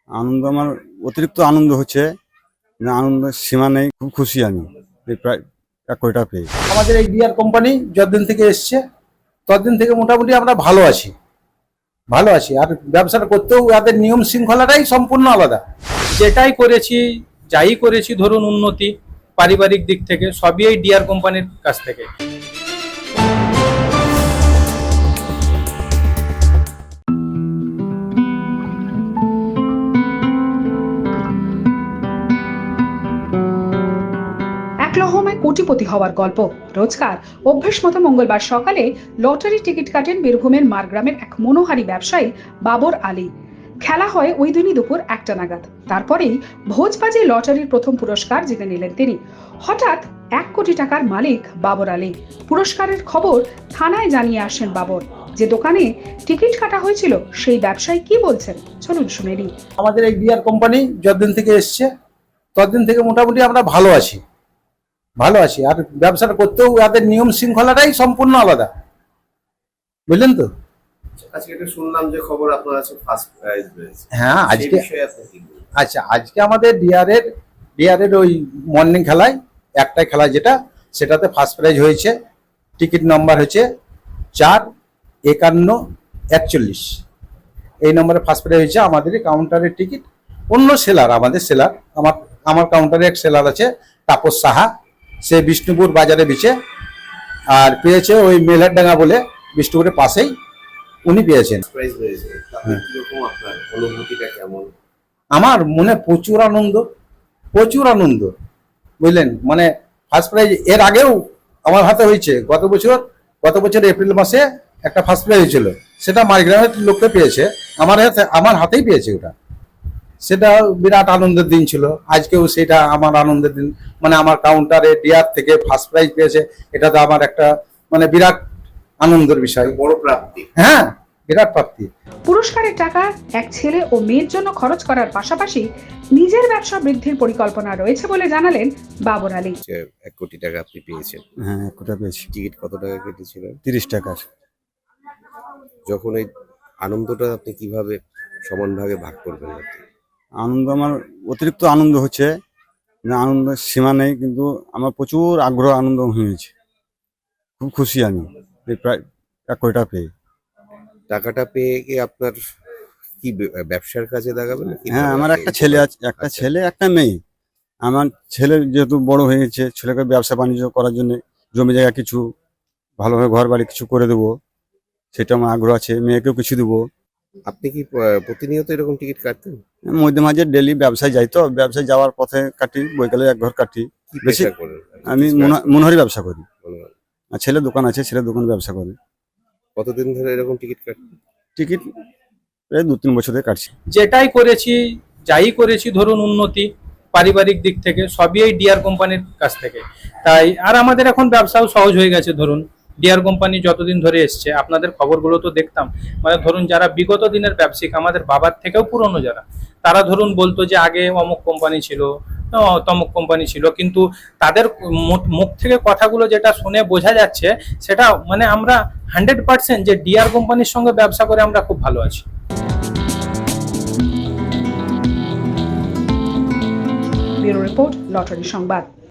আনন্দ আমার অতিরিক্ত আনন্দ হচ্ছে, না আনন্দের সীমা নেই। খুব খুশি আমি এই প্রায় 1 কোটি টাকা পেয়ে। আমাদের এই ডিআর কোম্পানি যতদিন থেকে এসছে ততদিন থেকে মোটামুটি আমরা ভালো আছি। আর ব্যবসাটা করতেও তাদের নিয়ম শৃঙ্খলাটাই সম্পূর্ণ আলাদা। যেটাই করেছি, যাই করেছি ধরুন উন্নতি পারিবারিক দিক থেকে সবই এই ডিআর কোম্পানির কাছ থেকে। এক লহমায় কোটিপতি হওয়ার গল্প। রোজকার অভ্যেস মতো মঙ্গলবার সকালে লটারি টিকিট কাটেন বীরভূমের মারগ্রামের এক মনোহারী ব্যবসায়ী বাবর আলী। খেলা হয় ওই দিনই দুপুর 1টা নাগাদ। তারপরেই ভোজবাজে লটারির প্রথম পুরস্কার জিতে নিলেন তিনি। হঠাৎ 1 কোটি টাকার মালিক বাবর আলী। পুরস্কারের খবর থানায় জানিয়ে আসেন বাবর। যে দোকানে টিকিট কাটা হয়েছিল সেই ব্যবসায়ী কি বলছেন চলুন শুনে নিই। আমাদের এই ডিআর কোম্পানি যতদিন থেকে এসছে ততদিন থেকে মোটামুটি আমরা ভালো আছি। আর ব্যবসাটা করতেও তাদের নিয়ম শৃঙ্খলাটাই সম্পূর্ণ আলাদা, বুঝলেন তো? আজকে একটা শুনলাম যে খবর আপনার কাছে ফার্স্ট প্রাইজ রয়েছে। হ্যাঁ, আজকে বিষয়ে আপনি কি বলবেন? আজকে আমাদের ডিআরের ওই মর্নিং খেলায় একটাই খেলা সেটাতে ফার্স্ট প্রাইজ হয়েছে। টিকিট নাম্বার হচ্ছে 45141। এই নম্বরে ফার্স্ট প্রাইজ হয়েছে। আমাদের কাউন্টারের টিকিট অন্য সেলার, আমার কাউন্টারে এক সেলার আছে তাপস সাহা, সে বিষ্ণুপুর বাজারে বিচে আর পেয়েছে ওই মেলারডাঙ্গা বলে বিষ্ণুপুরের পাশেই উনি পেয়েছেন। প্রাইজ হয়েছে, তাতে কিরকম আপনার অনুভূতিটা কেমন? আমার মনে প্রচুর আনন্দ, বুঝলেন? মানে ফার্স্ট প্রাইজ এর আগেও আমার হাতে হয়েছে। গত বছর এপ্রিল মাসে একটা ফার্স্ট প্রাইজ হয়েছিল, সেটা মারগ্রামের লোককে পেয়েছে, আমার হাতেই পেয়েছে ওটা। সেটা বিরাট আনন্দের দিন ছিল। আজকেও সেটা আমার আনন্দের দিন। মানে আমার কাউন্টারে ডিআর থেকে ফার্স্ট প্রাইজ পেয়েছে, এটা তো আমার একটা মানে বিরাট আনন্দের বিষয়, বড় প্রাপ্তি। হ্যাঁ, বিরাট প্রাপ্তি। পুরস্কারের টাকা এক ছেলে ও মেয়ের জন্য খরচ করার পাশাপাশি নিজের ব্যবসা বৃদ্ধির পরিকল্পনা রয়েছে বলে জানালেন বাবর আলী। 1 কোটি টাকা আপনি পেয়েছেন। হ্যাঁ 1 কোটি টাকা পেয়েছি। টিকিট কত টাকা কেটেছিলেন? 30 টাকার। যখন এই আনন্দটা আপনি কিভাবে সমান ভাগে ভাগ করবেন? আনন্দ আমার অতিরিক্ত আনন্দ হচ্ছে, না আনন্দের সীমা নেই। কিন্তু আমার প্রচুর আগ্রহ, আনন্দ হয়েছে। খুব খুশি আমি এই প্রায় 1 কোটি টাকা পেয়ে। টাকাটা পেয়ে কি আপনার কি ব্যবসার কাজে লাগাবেন? হ্যাঁ, আমার একটা ছেলে আছে, একটা ছেলে একটা মেয়ে। আমার ছেলে যেহেতু বড় হয়ে গেছে, ছেলেকে ব্যবসা বাণিজ্য করার জন্য জমি জায়গা কিছু ভালোভাবে ঘর বাড়ি কিছু করে দেবো, সেটা আমার আগ্রহ আছে। মেয়েকেও কিছু দেবো। আপনি কি প্রতিনিয়ত এরকম টিকিট কাটতেন? মধ্যে মাঝে ডেলি ব্যবসায় যাই, তো ব্যবসায় যাওয়ার পথে কাটি, বৈকালে এক ঘর কাটি। কি বেশি পেশা করেন? আমি মনোহারি ব্যবসা করি। মনোহারি। আর ছেলের দোকান আছে, ছেলের দোকানে ব্যবসা করি। কতদিন ধরে এরকম টিকিট কাটতেন? টিকিট প্রায় 2-3 বছর ধরে কাটছি। যেটাই করেছি, যাই করেছি ধরুন উন্নতি পারিবারিক দিক থেকে সবই এই ডিআর কোম্পানির কাছ থেকে। তাই আর আমাদের এখন ব্যবসাও সহজ হয়ে গেছে। ধরুন ডিআর কোম্পানি যতদিন ধরে এসছে আপনাদের খবরগুলো তো দেখতাম। মানে ধরুন যারা বিগত দিনের ব্যবসায়িক, আমাদের বাবার থেকেও পুরনো যারা, তারা ধরুন বলতো যে আগে অমুক কোম্পানি ছিল, তমুক কোম্পানি ছিল, কিন্তু তাদের মুখ থেকে কথাগুলো যেটা শুনে বোঝা যাচ্ছে সেটা মানে আমরা 100% যে ডিআর কোম্পানির সঙ্গে ব্যবসা করে আমরা খুব ভালো আছি। ব্যুরো রিপোর্ট, লটারি সংবাদ।